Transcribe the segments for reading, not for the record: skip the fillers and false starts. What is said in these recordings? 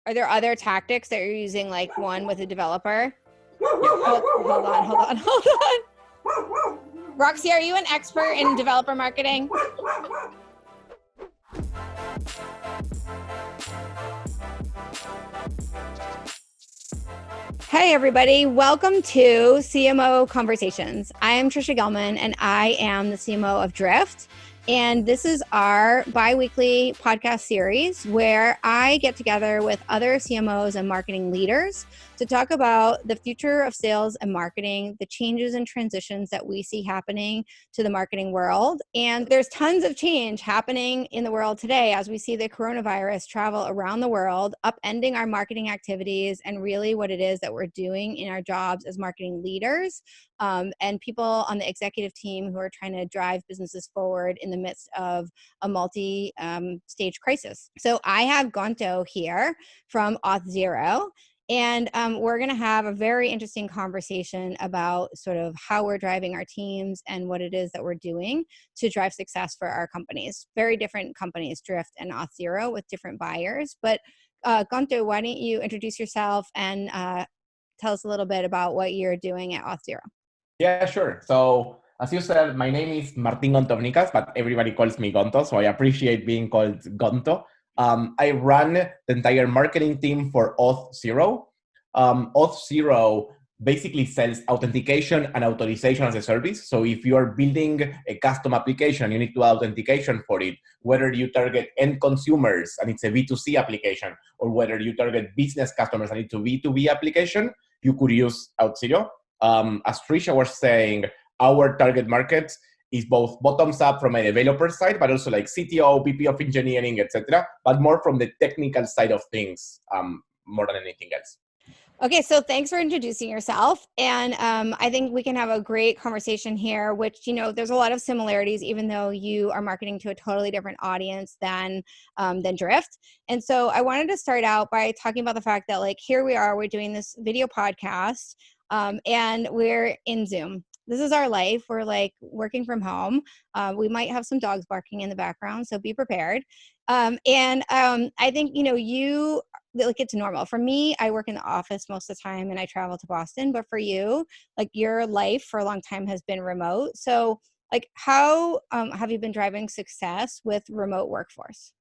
Are there other tactics that you're using, like one with a developer? Hold on. Roxy, are you an expert in developer marketing? Hey everybody, welcome to CMO Conversations. I am Trisha Gelman and I am the CMO of Drift. And this is our bi-weekly podcast series where I get together with other CMOs and marketing leaders to talk about the future of sales and marketing, the changes and transitions that we see happening to the marketing world. And there's tons of change happening in the world today as we see the coronavirus travel around the world, upending our marketing activities and really what it is that we're doing in our jobs as marketing leaders. And people on the executive team who are trying to drive businesses forward in the midst of a multi-stage crisis. So I have Gonto here from Auth0, and we're going to have a very interesting conversation about sort of how we're driving our teams and what it is that we're doing to drive success for our companies. Very different companies, Drift and Auth0, with different buyers. But Gonto, why don't you introduce yourself and tell us a little bit about what you're doing at Auth0? Yeah, sure. So as you said, my name is Martin Gontovnikas, but everybody calls me Gonto, so I appreciate being called Gonto. I run the entire marketing team for Auth0. Auth0 basically sells authentication and authorization as a service. So if you are building a custom application, you need to have authentication for it, whether you target end consumers and it's a B2C application, or whether you target business customers and it's a B2B application, you could use Auth0. As Trisha was saying, our target market is both bottoms up from a developer side, but also like CTO, VP of engineering, etc., but more from the technical side of things, more than anything else. Okay, so thanks for introducing yourself. And I think we can have a great conversation here, which, you know, there's a lot of similarities, even though you are marketing to a totally different audience than Drift. And so I wanted to start out by talking about the fact that, like, here we are, we're doing this video podcast, and we're in Zoom. This is our life. We're like working from home. We might have some dogs barking in the background, so be prepared. I think, you know, like, it's normal. For me, I work in the office most of the time and I travel to Boston, but for you, like, your life for a long time has been remote. So like, how have you been driving success with remote workforce?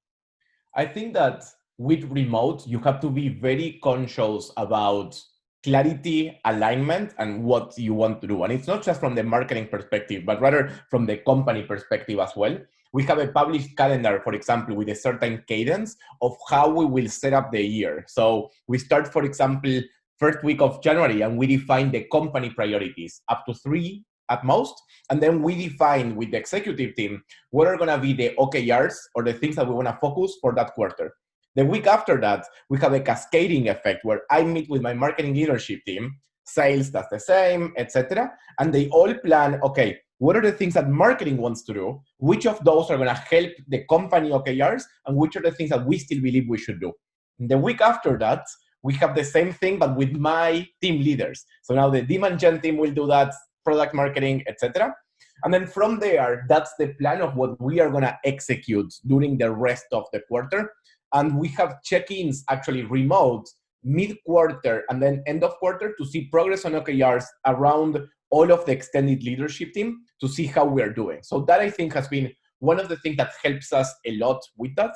I think that with remote, you have to be very conscious about clarity, alignment, and what you want to do. And it's not just from the marketing perspective, but rather from the company perspective as well. We have a published calendar, for example, with a certain cadence of how we will set up the year. So we start, for example, first week of January, and we define the company priorities, up to 3 at most. And then we define with the executive team what are going to be the OKRs, or the things that we want to focus for that quarter. The week after that, we have a cascading effect where I meet with my marketing leadership team, sales does the same, etc. And they all plan, okay, what are the things that marketing wants to do? Which of those are going to help the company OKRs? And which are the things that we still believe we should do? The week after that, we have the same thing, but with my team leaders. So now the demand gen team will do that, product marketing, etc. And then from there, that's the plan of what we are going to execute during the rest of the quarter. And we have check-ins actually remote, mid-quarter, and then end of quarter to see progress on OKRs around all of the extended leadership team to see how we are doing. So that, I think, has been one of the things that helps us a lot with that.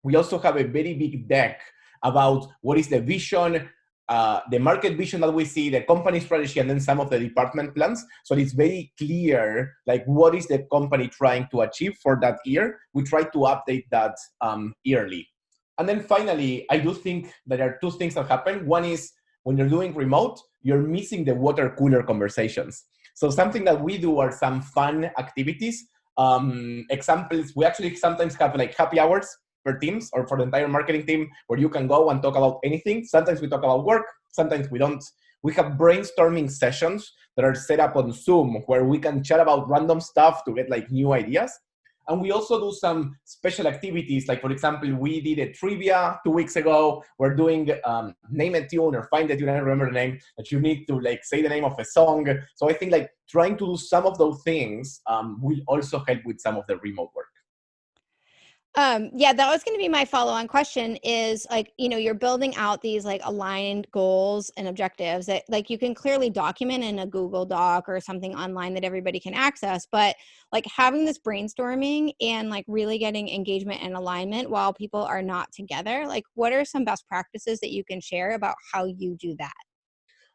We also have a very big deck about what is the vision, the market vision that we see, the company strategy, and then some of the department plans. So it's very clear, like, what is the company trying to achieve for that year. We try to update that yearly. And then finally, I do think there are 2 things that happen. One is when you're doing remote, you're missing the water cooler conversations. So something that we do are some fun activities. Examples, we actually sometimes have like happy hours for teams or for the entire marketing team where you can go and talk about anything. Sometimes we talk about work, sometimes we don't. We have brainstorming sessions that are set up on Zoom where we can chat about random stuff to get like new ideas. And we also do some special activities. Like, for example, we did a trivia 2 weeks ago. We're doing name a tune or find a tune. I don't remember the name, that you need to like say the name of a song. So I think like trying to do some of those things will also help with some of the remote work. Yeah, that was going to be my follow-on question is like, you're building out these like aligned goals and objectives that like you can clearly document in a Google Doc or something online that everybody can access. But like having this brainstorming and like really getting engagement and alignment while people are not together, like what are some best practices that you can share about how you do that?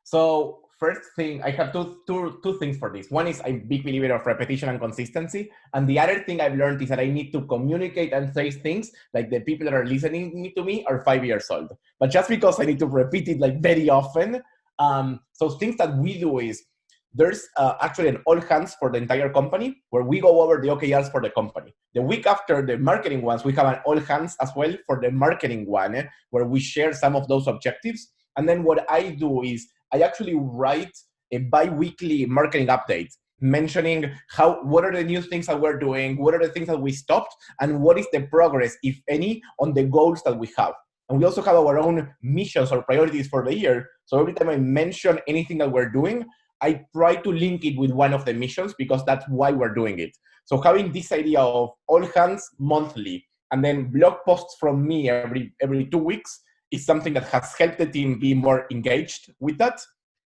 So first thing, I have two things for this. One is I'm a big believer of repetition and consistency. And the other thing I've learned is that I need to communicate and say things like the people that are listening to me are 5 years old. But just because I need to repeat it like very often. So things that we do is there's actually an all hands for the entire company where we go over the OKRs for the company. The week after the marketing ones, we have an all hands as well for the marketing one, where we share some of those objectives. And then what I do is I actually write a bi-weekly marketing update mentioning what are the new things that we're doing, what are the things that we stopped, and what is the progress, if any, on the goals that we have. And we also have our own missions or priorities for the year. So every time I mention anything that we're doing, I try to link it with one of the missions because that's why we're doing it. So having this idea of all hands monthly and then blog posts from me every 2 weeks is something that has helped the team be more engaged with that.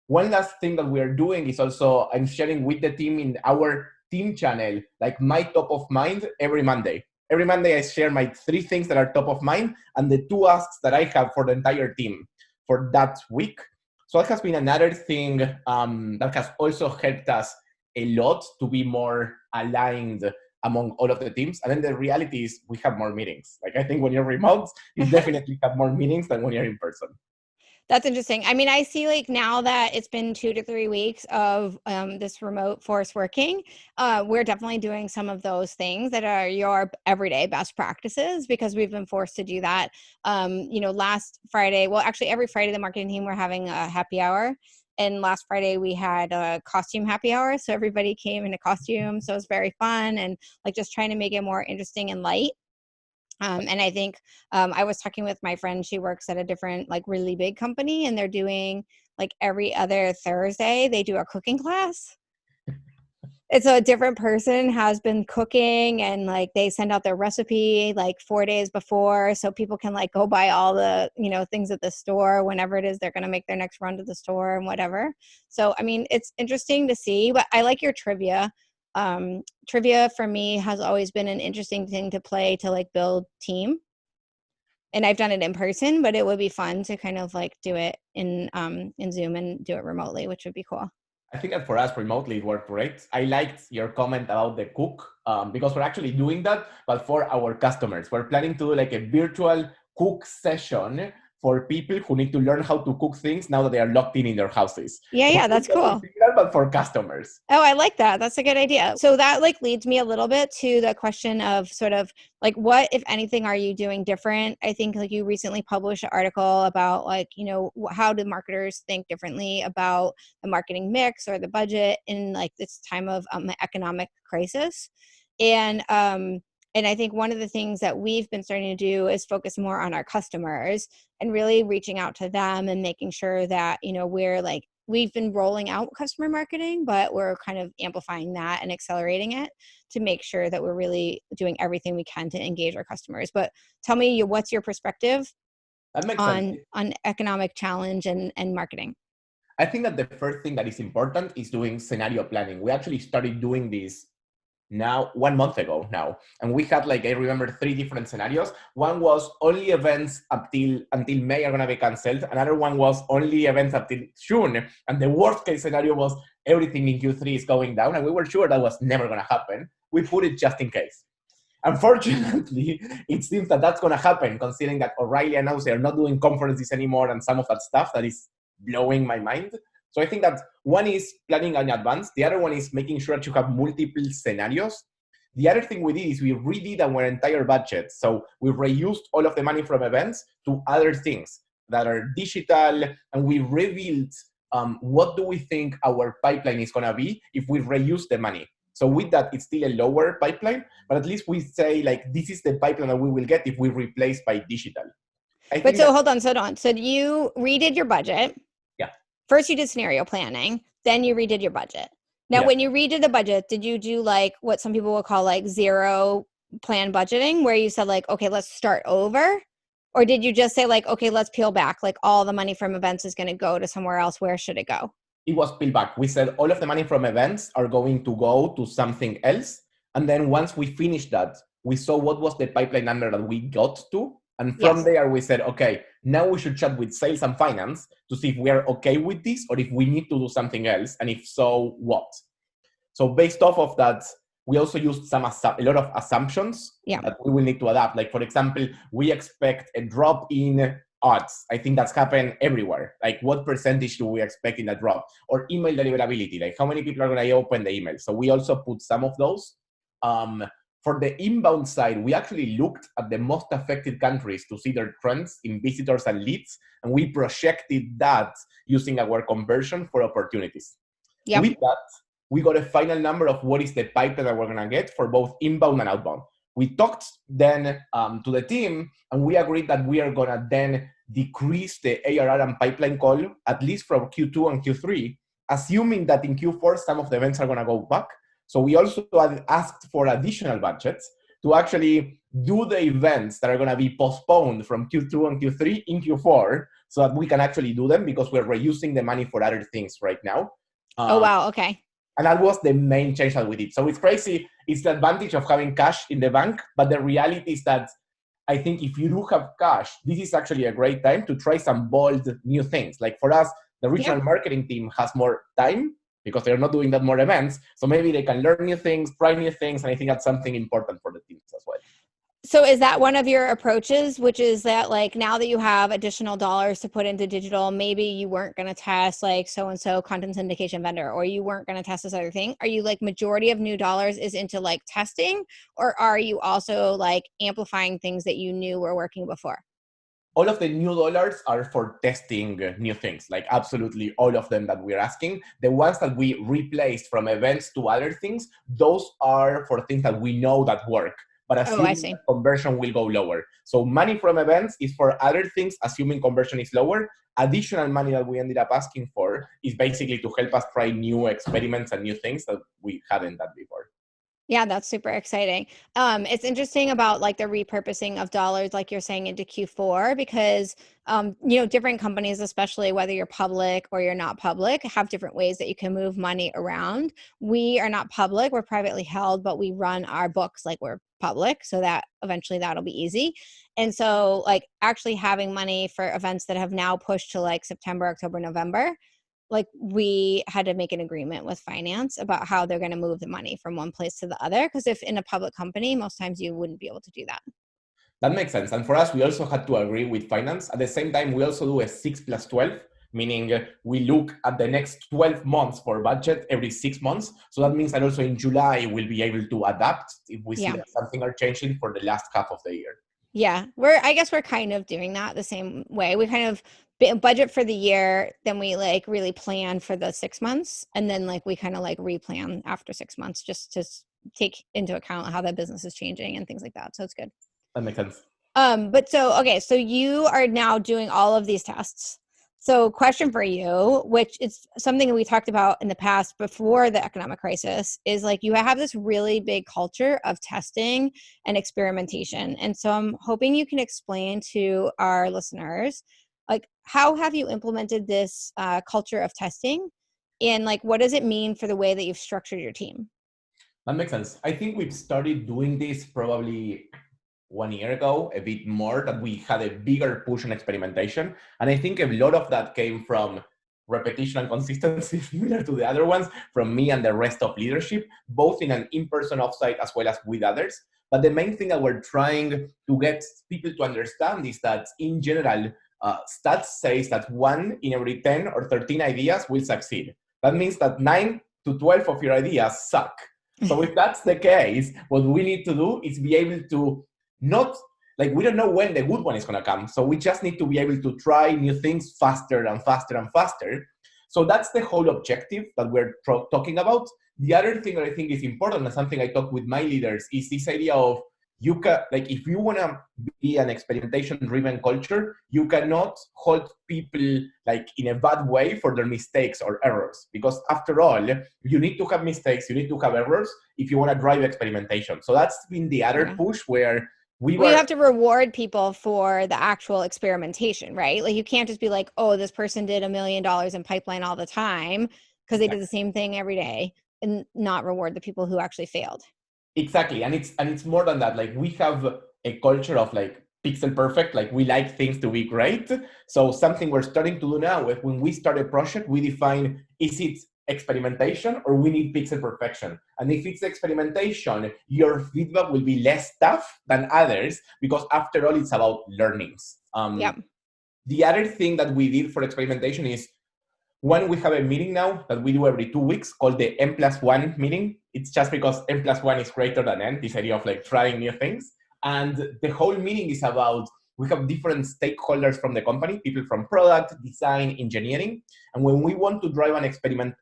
One last thing that we are doing is also I'm sharing with the team in our team channel, like my top of mind every Monday. Every Monday I share my 3 things that are top of mind and the 2 asks that I have for the entire team for that week. So that has been another thing that has also helped us a lot to be more aligned among all of the teams. And then the reality is we have more meetings. Like I think when you're remote, you definitely have more meetings than when you're in person. That's interesting. I mean, I see like now that it's been 2 to 3 weeks of this remote force working, we're definitely doing some of those things that are your everyday best practices because we've been forced to do that. Last Friday, well, actually every Friday, the marketing team, we're having a happy hour. And last Friday we had a costume happy hour. So everybody came in a costume. So it was very fun and like just trying to make it more interesting and light. And I think I was talking with my friend, she works at a different, like really big company, and they're doing like every other Thursday, they do a cooking class. It's a different person has been cooking and like they send out their recipe like 4 days before. So people can like go buy all the, things at the store whenever it is they're going to make their next run to the store and whatever. So, I mean, it's interesting to see, but I like your trivia. Trivia for me has always been an interesting thing to play to like build team. And I've done it in person, but it would be fun to kind of like do it in Zoom and do it remotely, which would be cool. I think that for us remotely it worked great. I liked your comment about the cook because we're actually doing that, but for our customers. We're planning to do like a virtual cook session for people who need to learn how to cook things now that they are locked in their houses. Yeah, that's cool. Similar, but for customers. Oh, I like that. That's a good idea. So that like leads me a little bit to the question of sort of like what, if anything, are you doing different? I think like you recently published an article about like, how do marketers think differently about the marketing mix or the budget in like this time of economic crisis. And I think one of the things that we've been starting to do is focus more on our customers and really reaching out to them and making sure that, we've been rolling out customer marketing, but we're kind of amplifying that and accelerating it to make sure that we're really doing everything we can to engage our customers. But tell me, what's your perspective on economic challenge and marketing? I think that the first thing that is important is doing scenario planning. We actually started doing this now 1 month ago now, and we had like I remember 3 different scenarios. One was only events until May are gonna be canceled. Another one was only events until June, and the worst case scenario was everything in Q3 is going down, and we were sure that was never gonna happen. We put it just in case. Unfortunately, it seems that that's gonna happen, considering that O'Reilly announced they're not doing conferences anymore and some of that stuff that is blowing my mind. So I think that one is planning in advance. The other one is making sure that you have multiple scenarios. The other thing we did is we redid our entire budget. So we reused all of the money from events to other things that are digital, and we revealed what do we think our pipeline is going to be if we reuse the money. So with that, it's still a lower pipeline, but at least we say like this is the pipeline that we will get if we replace by digital. But so hold on. So you redid your budget. Yeah. First, you did scenario planning, then you redid your budget. Now, when you redid the budget, did you do like what some people will call like zero plan budgeting where you said like, okay, let's start over? Or did you just say like, okay, let's peel back, like all the money from events is going to go to somewhere else? Where should it go? It was peeled back. We said all of the money from events are going to go to something else. And then once we finished that, we saw what was the pipeline number that we got to. And from there, we said, okay, now we should chat with sales and finance to see if we are okay with this or if we need to do something else. And if so, what? So based off of that, we also used a lot of assumptions that we will need to adapt. Like, for example, we expect a drop in odds. I think that's happened everywhere. Like, what percentage do we expect in that drop? Or email deliverability, like how many people are going to open the email? So we also put some of those. For the inbound side, we actually looked at the most affected countries to see their trends in visitors and leads, and we projected that using our conversion for opportunities. With that, we got a final number of what is the pipeline that we're going to get for both inbound and outbound. We talked then to the team, and we agreed that we are going to then decrease the ARR and pipeline call, at least from Q2 and Q3, assuming that in Q4, some of the events are going to go back. So we also asked for additional budgets to actually do the events that are going to be postponed from Q2 and Q3 in Q4 so that we can actually do them because we're reusing the money for other things right now. Oh, wow. Okay. And that was the main change that we did. So it's crazy. It's the advantage of having cash in the bank. But the reality is that I think if you do have cash, this is actually a great time to try some bold new things. Like for us, the regional marketing team has more time because they're not doing that more events. So maybe they can learn new things, try new things. And I think that's something important for the teams as well. So is that one of your approaches, which is that like now that you have additional dollars to put into digital, maybe you weren't going to test like so-and-so content syndication vendor, or you weren't going to test this other thing? Are you like majority of new dollars is into like testing, or are you also like amplifying things that you knew were working before? All of the new dollars are for testing new things, like absolutely all of them that we're asking. The ones that we replaced from events to other things, those are for things that we know that work. But assuming conversion will go lower. So money from events is for other things, assuming conversion is lower. Additional money that we ended up asking for is basically to help us try new experiments and new things that we hadn't done before. Yeah, that's super exciting. It's interesting about like the repurposing of dollars, like you're saying, into Q4, because, different companies, especially whether you're public or you're not public, have different ways that you can move money around. We are not public, we're privately held, but we run our books like we're public, so that eventually that'll be easy. And so like actually having money for events that have now pushed to like September, October, November, like we had to make an agreement with finance about how they're going to move the money from one place to the other. Because if in a public company, most times you wouldn't be able to do that. That makes sense. And for us, we also had to agree with finance. At the same time, we also do a 6+12, meaning we look at the next 12 months for budget every 6 months. So that means that also in July, we'll be able to adapt if we see that something are changing for the last half of the year. Yeah, I guess we're kind of doing that the same way. We kind of budget for the year, then we like really plan for the 6 months, and then like we kind of like replan after 6 months just to take into account how the business is changing and things like that. So it's good. That makes sense. But so you are now doing all of these tests. So question for you, which is something that we talked about in the past before the economic crisis, is like you have this really big culture of testing and experimentation. And so I'm hoping you can explain to our listeners, like, how have you implemented this culture of testing? And like, what does it mean for the way that you've structured your team? That makes sense. I think we've started doing this probably 1 year ago, a bit more, that we had a bigger push on experimentation. And I think a lot of that came from repetition and consistency, similar to the other ones, from me and the rest of leadership, both in an in-person offsite as well as with others. But the main thing that we're trying to get people to understand is that in general, stats says that 1 in every 10 or 13 ideas will succeed. That means that 9 to 12 of your ideas suck. So if that's the case, what we need to do is be able to not, like, we don't know when the good one is going to come. So we just need to be able to try new things faster and faster and faster. So that's the whole objective that we're talking about. The other thing that I think is important, and something I talk with my leaders, is this idea of you can, like, if you want to be an experimentation driven culture, you cannot hold people like in a bad way for their mistakes or errors, because after all, you need to have mistakes, you need to have errors if you want to drive experimentation. So that's been the other push where you have to reward people for the actual experimentation, right? Like you can't just be like, oh, this person did $1 million in pipeline all the time because they did the same thing every day, and not reward the people who actually failed. Exactly. And it's more than that. Like we have a culture of like pixel perfect, like we like things to be great. So something we're starting to do now is when we start a project, we define, is it experimentation or we need pixel perfection? And if it's experimentation, your feedback will be less tough than others, because after all, it's about learnings. The other thing that we did for experimentation is, when we have a meeting now that we do every 2 weeks called the N+1 meeting. It's just because N+1 is greater than N, this idea of like trying new things. And the whole meeting is about, we have different stakeholders from the company, people from product, design, engineering. And when we want to drive an experiment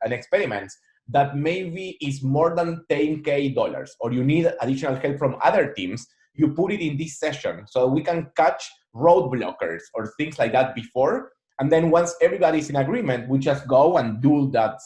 that maybe is more than $10K, or you need additional help from other teams, you put it in this session so we can catch roadblockers or things like that before. And then once everybody's in agreement, we just go and do that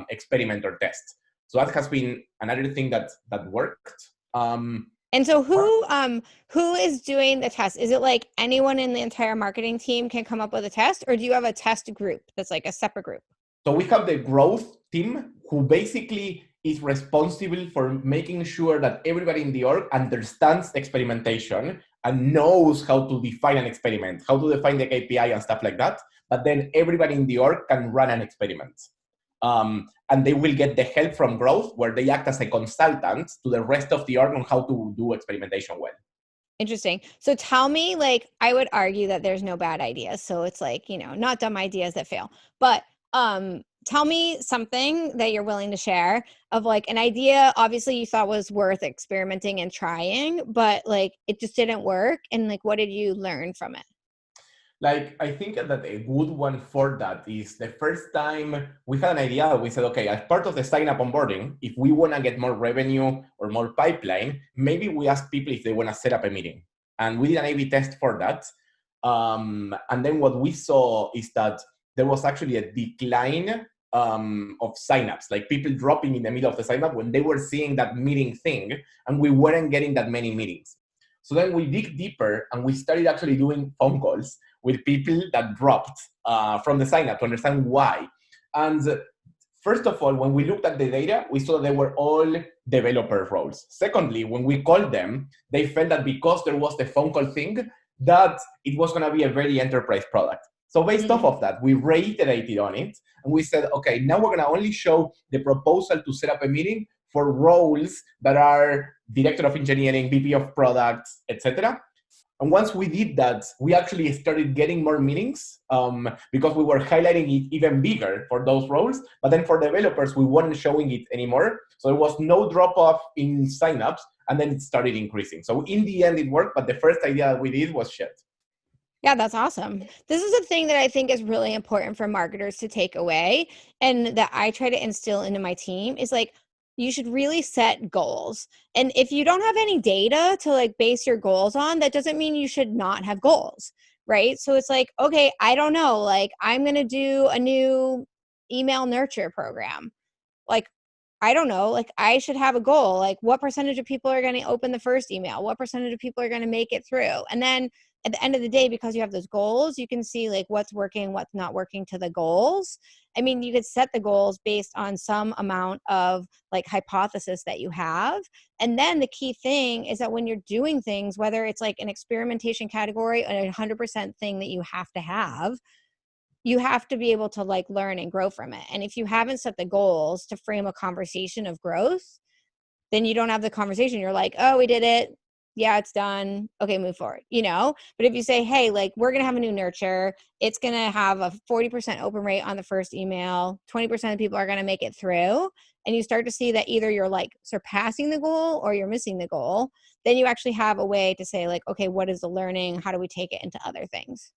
experiment or test. So that has been another thing that worked. And so who is doing the test? Is it like anyone in the entire marketing team can come up with a test, or do you have a test group that's like a separate group? So we have the growth team, who basically is responsible for making sure that everybody in the org understands experimentation and knows how to define an experiment, how to define the KPI and stuff like that. But then everybody in the org can run an experiment. And they will get the help from growth, where they act as a consultant to the rest of the org on how to do experimentation well. Interesting. So tell me, like, I would argue that there's no bad ideas. So it's like, not dumb ideas that fail. But tell me something that you're willing to share of like an idea, obviously you thought was worth experimenting and trying, but like it just didn't work. And like, what did you learn from it? Like, I think that a good one for that is the first time we had an idea, we said, okay, as part of the sign up onboarding, if we want to get more revenue or more pipeline, maybe we ask people if they want to set up a meeting. And we did an A/B test for that. And then what we saw is that there was actually a decline of signups, like people dropping in the middle of the sign up when they were seeing that meeting thing, and we weren't getting that many meetings. So then we dig deeper and we started actually doing phone calls with people that dropped from the sign up to understand why. And first of all, when we looked at the data, we saw they were all developer roles. Secondly, when we called them, they felt that because there was the phone call thing, that it was going to be a very enterprise product. So based off of that, we reiterated on it and we said, okay, now we're going to only show the proposal to set up a meeting for roles that are director of engineering, VP of products, etc. And once we did that, we actually started getting more meetings because we were highlighting it even bigger for those roles. But then for developers, we weren't showing it anymore. So there was no drop off in signups, and then it started increasing. So in the end, it worked. But the first idea that we did was shit. Yeah, that's awesome. This is a thing that I think is really important for marketers to take away, and that I try to instill into my team is like, you should really set goals. And if you don't have any data to like base your goals on, that doesn't mean you should not have goals, right? So it's like, okay, I don't know, like I'm going to do a new email nurture program. Like, I don't know, like I should have a goal. Like what percentage of people are going to open the first email? What percentage of people are going to make it through? And then at the end of the day, because you have those goals, you can see like what's working, what's not working to the goals. I mean, you could set the goals based on some amount of like hypothesis that you have. And then the key thing is that when you're doing things, whether it's like an experimentation category or a 100% thing that you have to be able to like learn and grow from it. And if you haven't set the goals to frame a conversation of growth, then you don't have the conversation. You're like, oh, we did it. Yeah, it's done. Okay, move forward, But if you say, hey, like we're going to have a new nurture, it's going to have a 40% open rate on the first email, 20% of people are going to make it through. And you start to see that either you're like surpassing the goal or you're missing the goal. Then you actually have a way to say like, okay, what is the learning? How do we take it into other things?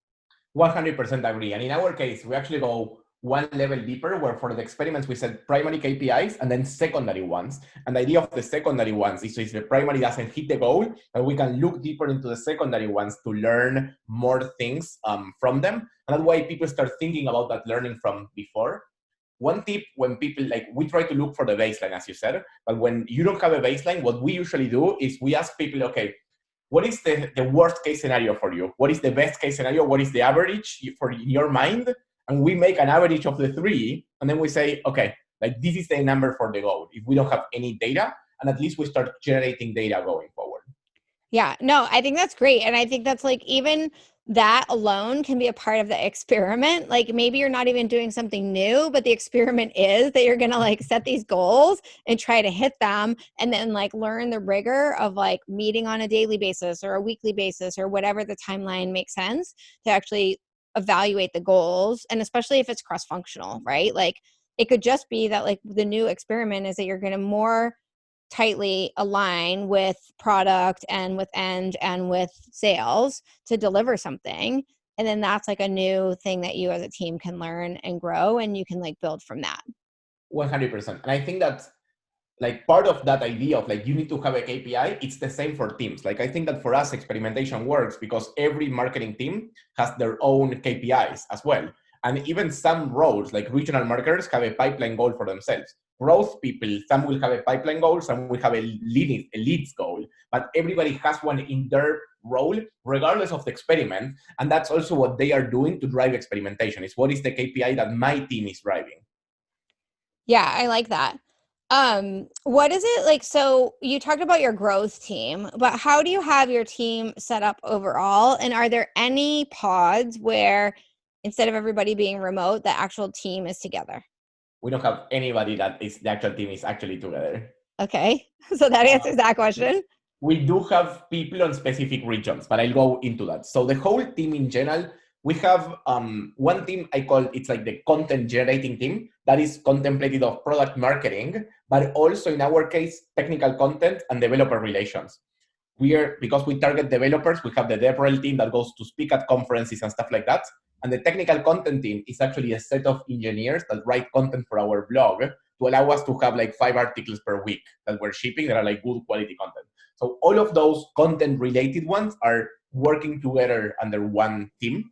100% agree. And in our case, we actually go one level deeper, where for the experiments we set primary KPIs and then secondary ones. And the idea of the secondary ones is if the primary doesn't hit the goal, and we can look deeper into the secondary ones to learn more things from them. And that's why people start thinking about that learning from before. One tip, when people, like, we try to look for the baseline, as you said, but when you don't have a baseline, what we usually do is we ask people, okay, what is the worst case scenario for you? What is the best case scenario? What is the average for in your mind? And we make an average of the three, and then we say, okay, like this is the number for the goal. If we don't have any data, and at least we start generating data going forward. Yeah, no, I think that's great. And I think that's like, even that alone can be a part of the experiment. Like maybe you're not even doing something new, but the experiment is that you're going to like set these goals and try to hit them, and then like learn the rigor of like meeting on a daily basis or a weekly basis or whatever the timeline makes sense to actually evaluate the goals. And especially if it's cross-functional, right? Like it could just be that like the new experiment is that you're going to more tightly align with product and with end and with sales to deliver something. And then that's like a new thing that you as a team can learn and grow, and you can like build from that. 100%. And I think that like part of that idea of like you need to have a KPI, it's the same for teams. Like I think that for us, experimentation works because every marketing team has their own KPIs as well. And even some roles, like regional marketers, have a pipeline goal for themselves. Growth people, some will have a pipeline goal, some will have a leads goal, but everybody has one in their role, regardless of the experiment. And that's also what they are doing to drive experimentation. Is what is the KPI that my team is driving? Yeah, I like that. What is it like? So you talked about your growth team, but how do you have your team set up overall? And are there any pods where instead of everybody being remote, the actual team is together? We don't have anybody that is the actual team is actually together. Okay, so that answers that question. We do have people on specific regions, but I'll go into that. So the whole team in general, we have one team I call, it's like the content generating team that is contemplated of product marketing, but also in our case, technical content and developer relations. Because we target developers, we have the DevRel team that goes to speak at conferences and stuff like that. And the technical content team is actually a set of engineers that write content for our blog to allow us to have like 5 articles per week that we're shipping that are like good quality content. So all of those content related ones are working together under one team.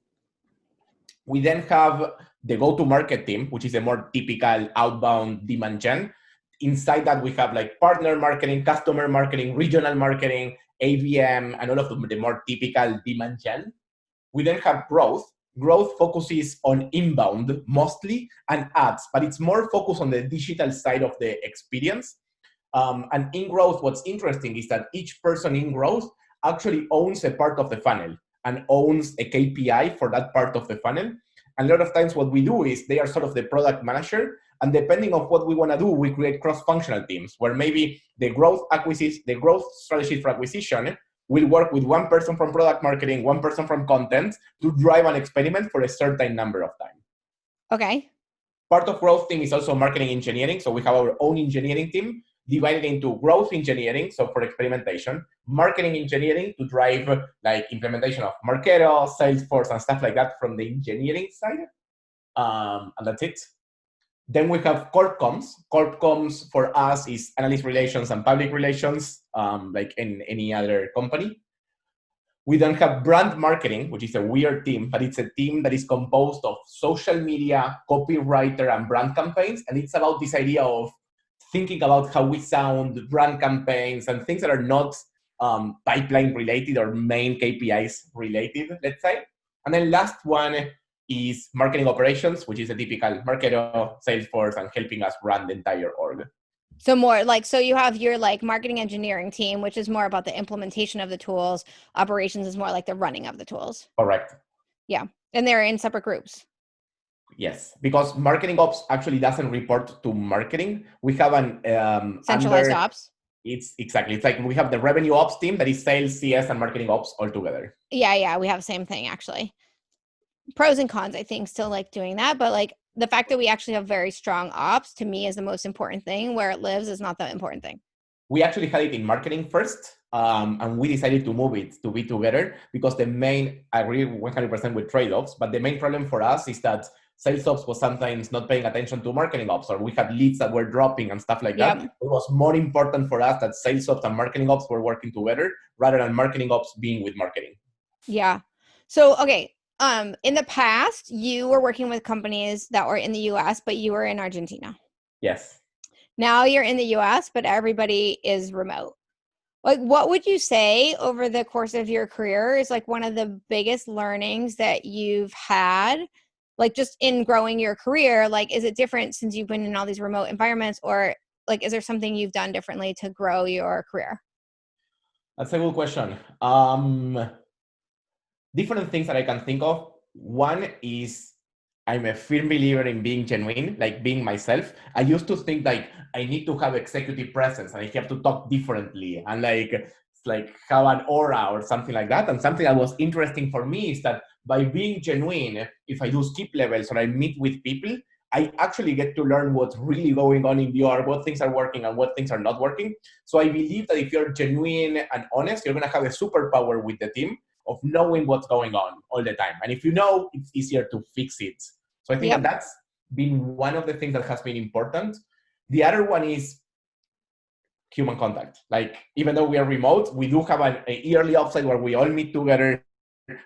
We then have the go-to-market team, which is a more typical outbound demand gen. Inside that, we have like partner marketing, customer marketing, regional marketing, ABM, and all of the more typical demand gen. We then have growth. Growth focuses on inbound mostly and ads, but it's more focused on the digital side of the experience. And in growth, what's interesting is that each person in growth actually owns a part of the funnel and owns a KPI for that part of the funnel. And a lot of times what we do is they are sort of the product manager, and depending on what we want to do, we create cross-functional teams where maybe the growth strategy for acquisition will work with one person from product marketing, one person from content to drive an experiment for a certain number of time. Okay. Part of growth team is also marketing engineering. So we have our own engineering team divided into growth engineering, so for experimentation, marketing engineering to drive like implementation of Marketo, Salesforce, and stuff like that from the engineering side. And that's it. Then we have corp comms. Corp comms for us is analyst relations and public relations, like in any other company. We then have brand marketing, which is a weird team, but it's a team that is composed of social media, copywriter, and brand campaigns. And it's about this idea of thinking about how we sound, brand campaigns, and things that are not pipeline related or main KPIs related, let's say. And then last one is marketing operations, which is a typical Marketo, Salesforce, and helping us run the entire org. So more like, so you have your like marketing engineering team, which is more about the implementation of the tools. Operations is more like the running of the tools. Correct. Yeah. And they're in separate groups. Yes, because marketing ops actually doesn't report to marketing. We have an centralized ops. It's exactly. It's like we have the revenue ops team that is sales, CS, and marketing ops all together. Yeah. We have the same thing actually. Pros and cons, I think, still like doing that. But like the fact that we actually have very strong ops to me is the most important thing. Where it lives is not the important thing. We actually had it in marketing first, and we decided to move it to be together because I agree 100% with trade-offs, but the main problem for us is that sales ops was sometimes not paying attention to marketing ops, or we had leads that were dropping and stuff like Yep. that. It was more important for us that sales ops and marketing ops were working together rather than marketing ops being with marketing. Yeah. So, okay. In the past, you were working with companies that were in the US, but you were in Argentina. Yes. Now you're in the US, but everybody is remote. Like, what would you say over the course of your career is like one of the biggest learnings that you've had, like just in growing your career? Like, is it different since you've been in all these remote environments, or like, is there something you've done differently to grow your career? That's a good question. Different things that I can think of. One is I'm a firm believer in being genuine, like being myself. I used to think like I need to have executive presence and I have to talk differently and like have an aura or something like that. And something that was interesting for me is that by being genuine, if I do skip levels or I meet with people, I actually get to learn what's really going on in the org, what things are working and what things are not working. So I believe that if you're genuine and honest, you're going to have a superpower with the team of knowing what's going on all the time. And if you know, it's easier to fix it. So I think that that's been one of the things that has been important. The other one is human contact. Like, even though we are remote, we do have an yearly offsite where we all meet together.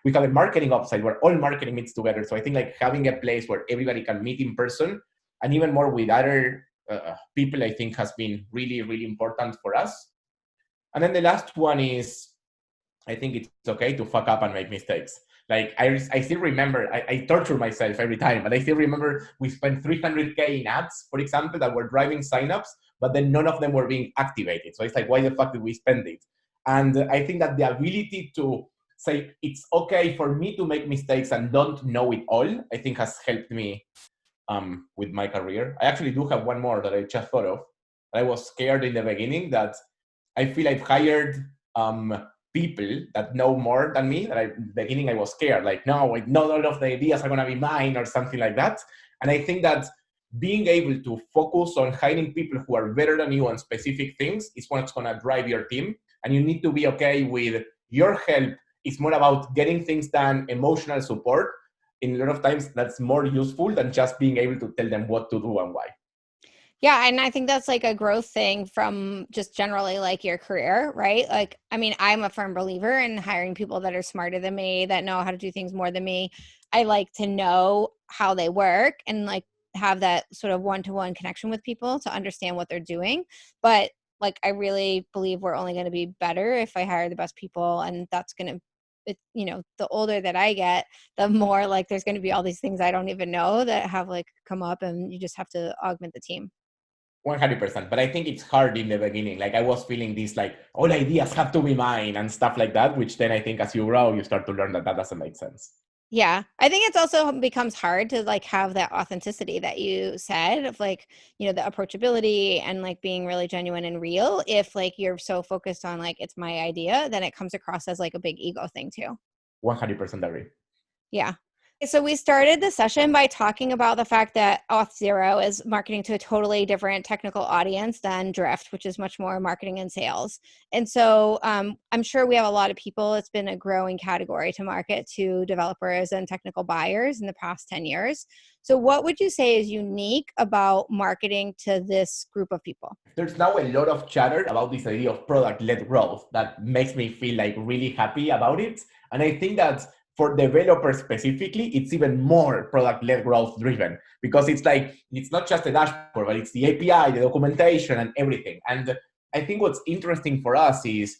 We have a marketing offsite where all marketing meets together. So I think like having a place where everybody can meet in person and even more with other people, I think has been really, really important for us. And then the last one is, I think it's okay to fuck up and make mistakes. Like I still remember, I torture myself every time, but I still remember we spent $300K in ads, for example, that were driving signups, but then none of them were being activated. So it's like, why the fuck did we spend it? And I think that the ability to say it's okay for me to make mistakes and don't know it all, I think has helped me with my career. I actually do have one more that I just thought of. I was scared in the beginning that I feel I've hired people that know more than me. That in the beginning I was scared, like, no, not all of the ideas are gonna be mine or something like that. And I think that being able to focus on hiring people who are better than you on specific things is what's gonna drive your team. And you need to be okay with your help. It's more about getting things done, emotional support. In a lot of times, that's more useful than just being able to tell them what to do and why. Yeah, and I think that's like a growth thing from just generally like your career, right? Like, I mean, I'm a firm believer in hiring people that are smarter than me, that know how to do things more than me. I like to know how they work and like have that sort of one-to-one connection with people to understand what they're doing. But like, I really believe we're only going to be better if I hire the best people, and that's going to, the older that I get, the more like there's going to be all these things I don't even know that have like come up, and you just have to augment the team. 100%. But I think it's hard in the beginning. Like I was feeling this, like all ideas have to be mine and stuff like that, which then I think as you grow, you start to learn that that doesn't make sense. Yeah. I think it's also becomes hard to like have that authenticity that you said of like, the approachability and like being really genuine and real. If like you're so focused on like, it's my idea, then it comes across as like a big ego thing too. 100% agree. Yeah. So we started the session by talking about the fact that Auth0 is marketing to a totally different technical audience than Drift, which is much more marketing and sales. And so I'm sure we have a lot of people. It's been a growing category to market to developers and technical buyers in the past 10 years. So what would you say is unique about marketing to this group of people? There's now a lot of chatter about this idea of product-led growth that makes me feel like really happy about it. And I think that for developers specifically, it's even more product-led growth driven, because it's like, it's not just a dashboard, but it's the API, the documentation and everything. And I think what's interesting for us is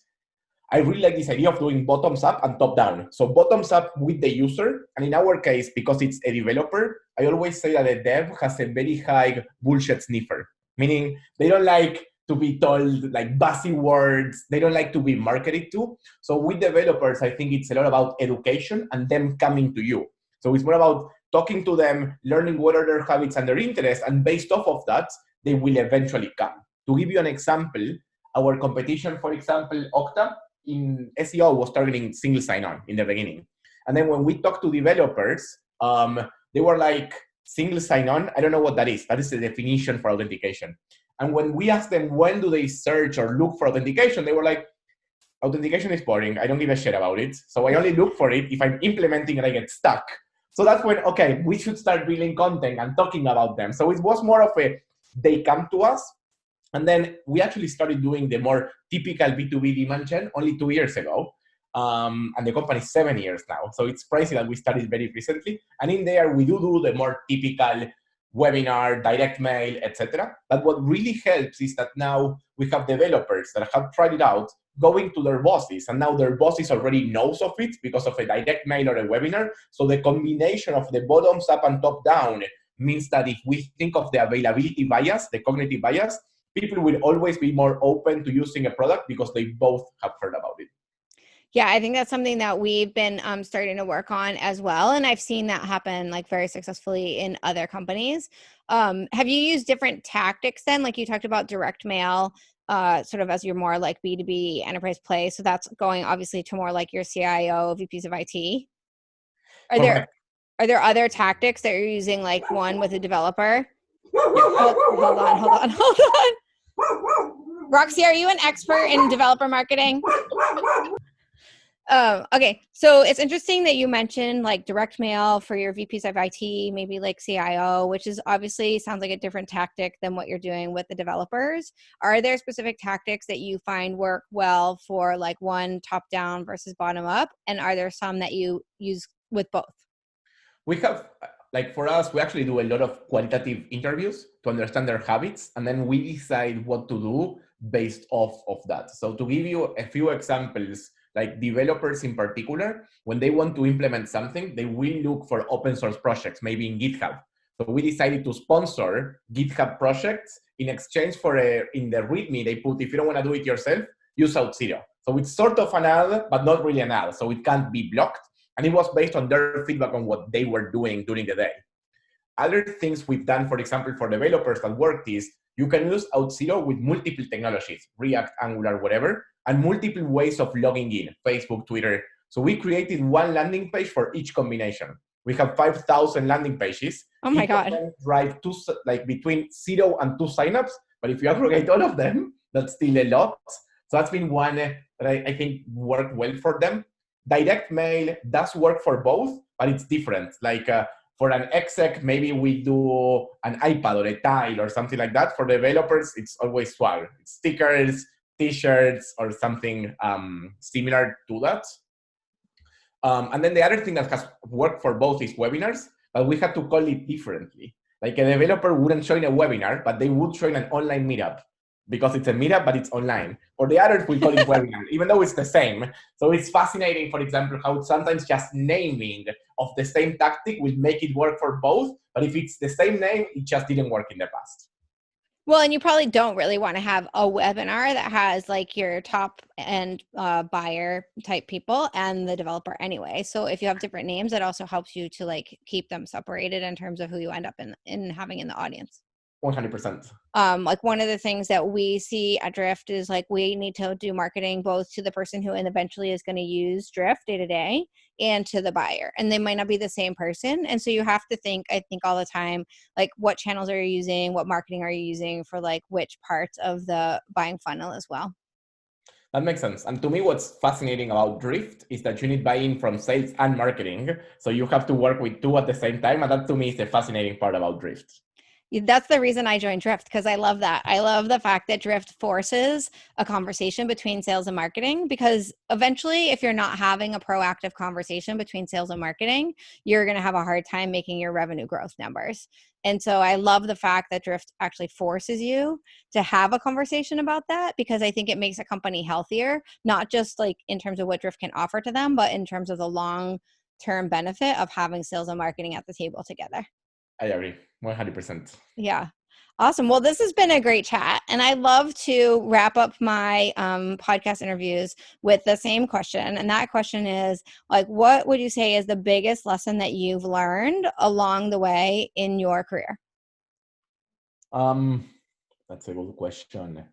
I really like this idea of doing bottoms up and top down. So bottoms up with the user. And in our case, because it's a developer, I always say that a dev has a very high bullshit sniffer, meaning they don't like to be told like buzzy words. They don't like to be marketed to. So with developers, I think it's a lot about education and them coming to you. So it's more about talking to them, learning what are their habits and their interests, and based off of that, they will eventually come. To give you an example, our competition, for example, Okta, in SEO was targeting single sign-on in the beginning. And then when we talked to developers, they were like, single sign-on? I don't know what that is. That is the definition for authentication. And when we asked them when do they search or look for authentication, they were like, authentication is boring. I don't give a shit about it. So I only look for it if I'm implementing and I get stuck. So that's when, okay, we should start building content and talking about them. So it was more of a, they come to us. And then we actually started doing the more typical B2B demand gen only 2 years ago. And the company is 7 years now. So it's crazy that we started very recently. And in there, we do the more typical webinar, direct mail, etc. But what really helps is that now we have developers that have tried it out, going to their bosses, and now their bosses already knows of it because of a direct mail or a webinar. So the combination of the bottoms up and top down means that if we think of the availability bias, the cognitive bias, people will always be more open to using a product because they both have heard about it. Yeah, I think that's something that we've been starting to work on as well. And I've seen that happen like very successfully in other companies. Have you used different tactics then? Like you talked about direct mail, sort of as your more like B2B enterprise play. So that's going obviously to more like your CIO, VPs of IT. Are there other tactics that you're using, like one with a developer? Hold on. Roxy, are you an expert in developer marketing? Okay, so it's interesting that you mentioned like direct mail for your VPs of IT, maybe like CIO, which is obviously sounds like a different tactic than what you're doing with the developers. Are there specific tactics that you find work well for like one top down versus bottom up? And are there some that you use with both? We have, like for us, we actually do a lot of qualitative interviews to understand their habits, and then we decide what to do based off of that. So to give you a few examples, like developers in particular, when they want to implement something, they will look for open source projects, maybe in GitHub. So we decided to sponsor GitHub projects in exchange for in the README, they put, if you don't want to do it yourself, use Auth0. So it's sort of an ad, but not really an ad. So it can't be blocked. And it was based on their feedback on what they were doing during the day. Other things we've done, for example, for developers that worked is you can use Auth0 with multiple technologies, React, Angular, whatever, and multiple ways of logging in, Facebook, Twitter. So we created one landing page for each combination. We have 5,000 landing pages. Oh my God. Drive like between 0 and 2 signups, but if you aggregate all of them, that's still a lot. So that's been one that I think worked well for them. Direct mail does work for both, but it's different. Like for an exec, maybe we do an iPad or a tile or something like that. For developers, it's always swag. It's stickers, t-shirts, or something similar to that. And then the other thing that has worked for both is webinars, but we had to call it differently. Like a developer wouldn't join a webinar, but they would join an online meetup because it's a meetup, but it's online. Or the others will call it webinar, even though it's the same. So it's fascinating, for example, how sometimes just naming of the same tactic will make it work for both. But if it's the same name, it just didn't work in the past. Well, and you probably don't really want to have a webinar that has like your top end buyer type people and the developer anyway. So if you have different names, it also helps you to like keep them separated in terms of who you end up in having in the audience. 100%. Like one of the things that we see at Drift is like we need to do marketing both to the person who eventually is going to use Drift day to day and to the buyer, and they might not be the same person. And so you have to think, I think all the time, like what channels are you using, what marketing are you using for like which parts of the buying funnel as well. That makes sense. And to me, what's fascinating about Drift is that you need buy-in from sales and marketing. So you have to work with two at the same time. And that to me is the fascinating part about Drift. That's the reason I joined Drift, because I love that. I love the fact that Drift forces a conversation between sales and marketing, because eventually if you're not having a proactive conversation between sales and marketing, you're going to have a hard time making your revenue growth numbers. And so I love the fact that Drift actually forces you to have a conversation about that, because I think it makes a company healthier, not just like in terms of what Drift can offer to them, but in terms of the long-term benefit of having sales and marketing at the table together. I agree, 100%. Yeah. Awesome. Well, this has been a great chat. And I love to wrap up my podcast interviews with the same question. And that question is like, what would you say is the biggest lesson that you've learned along the way in your career? That's a good question.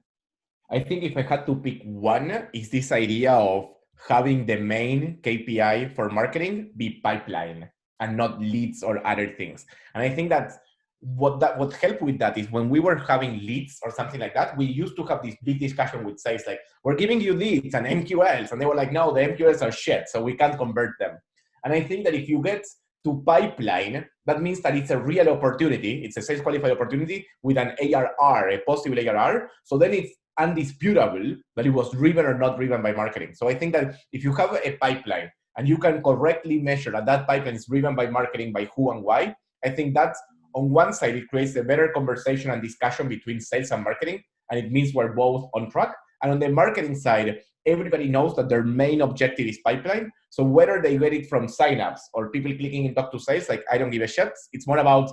I think if I had to pick one, is this idea of having the main KPI for marketing be pipeline and not leads or other things. And I think that what helped with that is when we were having leads or something like that, we used to have this big discussion with sales, like, we're giving you leads and MQLs. And they were like, no, the MQLs are shit, so we can't convert them. And I think that if you get to pipeline, that means that it's a real opportunity. It's a sales qualified opportunity with an ARR, a possible ARR. So then it's undisputable that it was driven or not driven by marketing. So I think that if you have a pipeline and you can correctly measure that that pipeline is driven by marketing, by who and why, I think that's on one side, it creates a better conversation and discussion between sales and marketing, and it means we're both on track. And on the marketing side, everybody knows that their main objective is pipeline. So whether they get it from signups or people clicking in talk to sales, like I don't give a shit. It's more about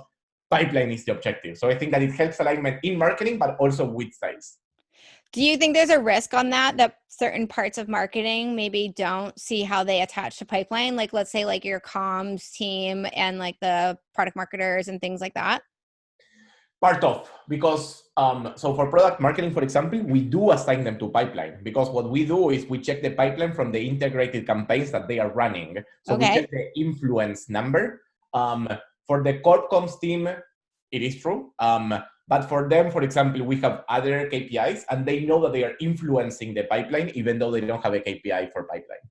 pipeline is the objective. So I think that it helps alignment in marketing, but also with sales. Do you think there's a risk on that certain parts of marketing maybe don't see how they attach to pipeline? Like, let's say like your comms team and like the product marketers and things like that? Part of, because so for product marketing, for example, we do assign them to pipeline, because what we do is we check the pipeline from the integrated campaigns that they are running. So we check the influence number. For the corp comms team, it is true. But for them, for example, we have other KPIs and they know that they are influencing the pipeline, even though they don't have a KPI for pipeline.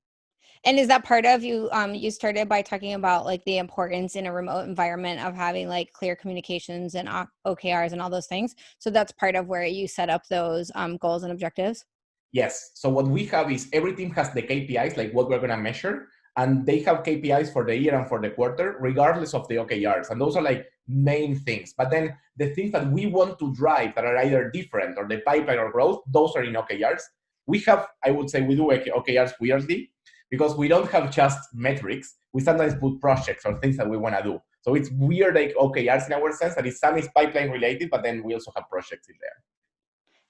And is that part of you, you started by talking about like the importance in a remote environment of having like clear communications and OKRs and all those things. So that's part of where you set up those goals and objectives? Yes. So what we have is every team has the KPIs, like what we're going to measure. And they have KPIs for the year and for the quarter, regardless of the OKRs. And those are like main things. But then the things that we want to drive that are either different or the pipeline or growth, those are in OKRs. We have, I would say we do OKRs weirdly, because we don't have just metrics. We sometimes put projects or things that we want to do. So it's weird like OKRs in our sense that some is pipeline related, but then we also have projects in there.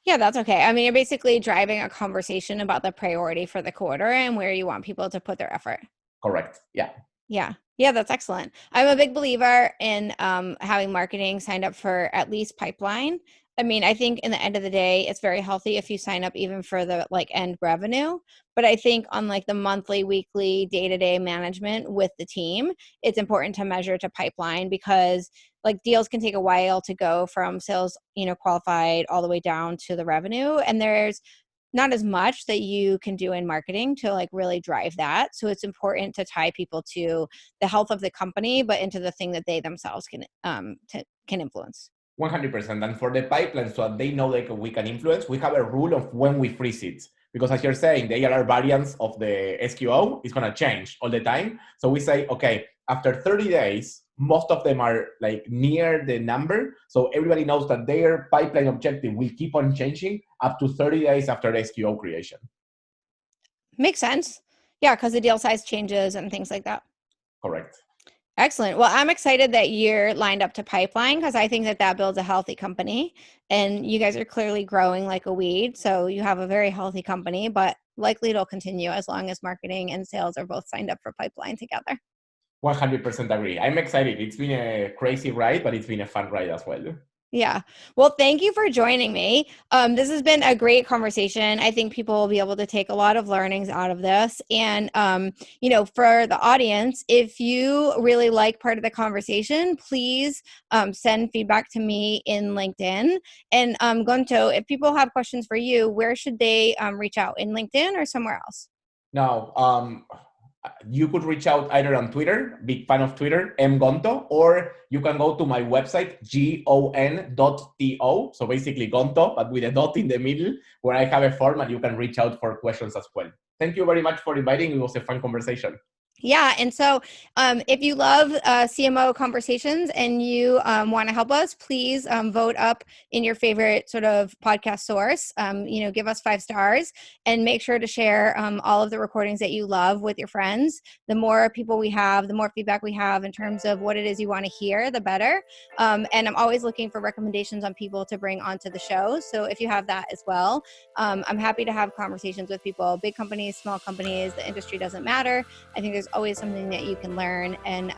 Yeah, that's okay. I mean, you're basically driving a conversation about the priority for the quarter and where you want people to put their effort. Correct. Yeah. Yeah, that's excellent. I'm a big believer in having marketing signed up for at least pipeline. I mean, I think in the end of the day, it's very healthy if you sign up even for the like end revenue. But I think on like the monthly, weekly, day-to-day management with the team, it's important to measure to pipeline because like deals can take a while to go from sales, qualified all the way down to the revenue. And there's not as much that you can do in marketing to like really drive that. So it's important to tie people to the health of the company, but into the thing that they themselves can influence. 100%. And for the pipeline, so that they know that we can influence, we have a rule of when we freeze it. Because as you're saying, the ARR variance of the SQO is going to change all the time. So we say, okay, after 30 days, most of them are like near the number. So everybody knows that their pipeline objective will keep on changing up to 30 days after the SQO creation. Makes sense. Yeah, because the deal size changes and things like that. Correct. Excellent. Well, I'm excited that you're lined up to pipeline because I think that builds a healthy company and you guys are clearly growing like a weed. So you have a very healthy company, but likely it'll continue as long as marketing and sales are both signed up for pipeline together. 100% agree. I'm excited. It's been a crazy ride, but it's been a fun ride as well. Yeah. Well, thank you for joining me. This has been a great conversation. I think people will be able to take a lot of learnings out of this. And, for the audience, if you really like part of the conversation, please send feedback to me in LinkedIn. And Gonto, if people have questions for you, where should they reach out, in LinkedIn or somewhere else? No, you could reach out either on Twitter, big fan of Twitter, mgonto, or you can go to my website, gon.to. So basically Gonto, but with a dot in the middle, where I have a form and you can reach out for questions as well. Thank you very much for inviting me. It was a fun conversation. Yeah. And so if you love CMO conversations and you want to help us, please vote up in your favorite sort of podcast source. Give us 5 stars and make sure to share all of the recordings that you love with your friends. The more people we have, the more feedback we have in terms of what it is you want to hear, the better. And I'm always looking for recommendations on people to bring onto the show. So if you have that as well, I'm happy to have conversations with people, big companies, small companies, the industry doesn't matter. I think there's always something that you can learn. And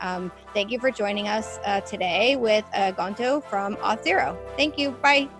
thank you for joining us today with Gonto from Auth0. Thank you. Bye.